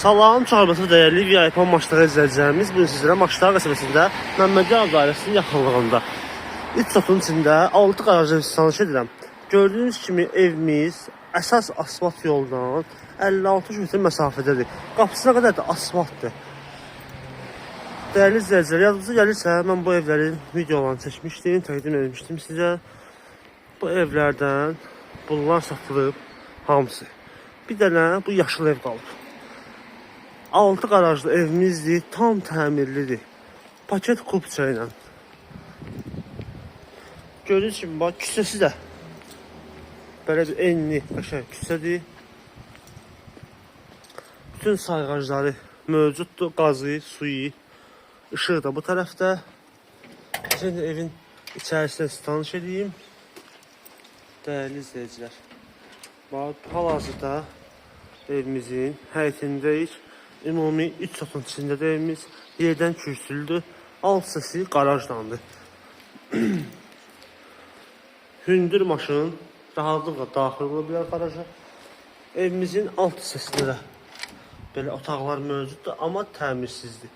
Salam, çağırması dəyərli VIP maçları izləyicilərimiz. Bugün sizlərə Maçlar qəsəbəsində Məmmədyan dairəsinin yaxınlığında 3 satın içində 6 qarajı tanış edirəm. Gördüyünüz kimi evimiz əsas asfalt yoldan 56 metr məsafədədir. Qapısına qədər də asfaltdır. Dəyərli izləyicilər, yadınıza gəlirsə, mən bu evlərin videolarını çəkmişdim, təqdim etmişdim sizə. Bu evlərdən bunlar satılıb hamısı. Bir dənə bu yaşıl ev qalıb. 6 qarajlı evimizdir, tam təmirlidir. Paket kupça ilə. Gördüyünüz kimi, bax, küçəsi də belə bir enli, qəşəng küçədir. Bütün sayğacları mövcuddur, qazı, suyu, ışığı da bu tərəfdə. Şimdi evin içərisində sizi tanış edeyim. Dəyərli izləyicilər. Bax, hal-hazırda evimizin həyətindəyik. Ümumi 3 satın içində də evimiz yerdən kürsülüdür. Alt səsi qarajdandır. Hündür maşın rahatlıqla daxil ola bilər qaraja. Evimizin alt səsində də belə otaqlar mövcuddur, amma təmirsizdir.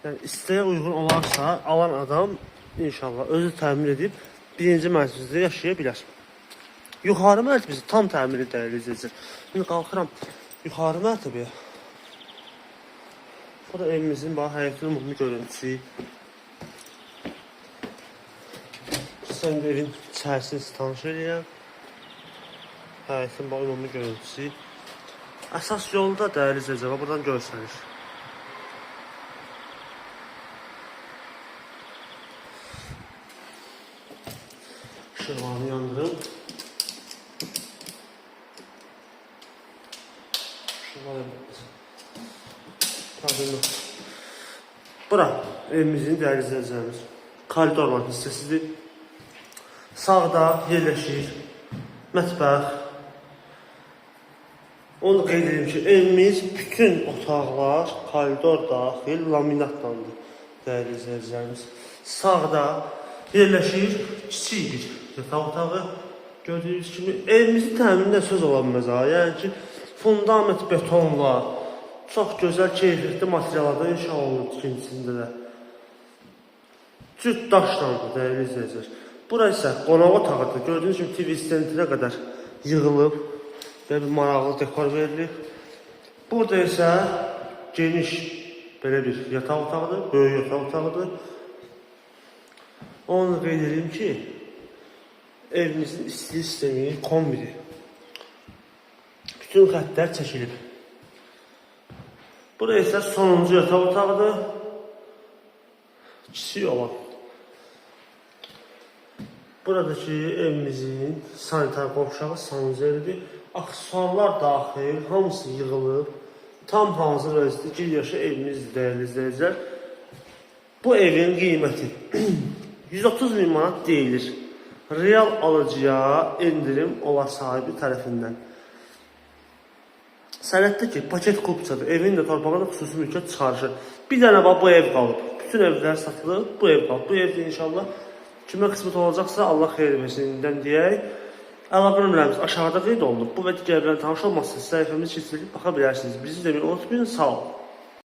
Yəni istəyə uyğun olarsa, alan adam inşallah özü təmir edib birinci mərtəbədə yaşaya bilər. Yuxarı mərtəbəsi tam təmirli dəyərli izləyicilər. Şimdi qalxıram yuxarı mərtəbəyə. Bu da evimizin həyətin ümumi görüntüsü. Sən evin içərisini tanış edirəm. Həyətin ümumi görüntüsü. Əsas yolda dəyərli izləyicilər, buradan görsənir. Işıqlarını yandırım. Bura evimizin dəyərli izləyicilərimiz koridorlar hissəsidir. Sağda yerləşir mətbəx. Onu qeyd edim ki, evimiz bütün otaqlar koridor daxil laminatlandır dəyərli izləyicilərimiz. Sağda yerləşir kiçik bir yataq otağı. Gördüyünüz kimi evimizin təmirindən söz ola bilməz. Yəni ki, fundament betonla, çox gözəl keyfiyyətli materiallarda inşa olunur ikincisində də. Cüt daşlandır dəyərli izləyicilər. Bura isə qonaq otağıdır. Gördüyünüz kimi TV stentinə qədər yığılıb və bir maraqlı dekor verilib. Burada isə geniş belə bir yataq otağıdır, böyük yataq otağıdır. Onu qeyd edeyim ki, evimizin istilik sistemi kombidir. Bütün xəttlər çəkilib. Bura isə sonuncu yataq otağıdır. Kiçik olan. Buradakı evimizin sanitar qovşağı sanuzelidir. Aksesuarlar daxil, hamısı yığılıb. Tam hazır vəziyyətdə giryaşı evimiz dəyərli izləyicilər. Bu evin qiyməti 130 min manat deyilir. Real alıcıya endirim ola sahibi tərəfindən. Sənətdə ki, paket kupçadır. Evin də torpağına xüsusi mülkiyyət çıxarışır. Bir dənə bu ev qalıb. Bütün evlər satılıb, bu ev qalıb. Bu evdə inşallah kimə qismət olacaqsa Allah xeyir versin deyək. Əlaqə nömrəmiz aşağıda qeyd olunub. Bu və digərlərlə tanış olmazsınız. Səhifəmizi keçirib baxa bilərsiniz. Bizi deməyi unutmayın. Sağ olun.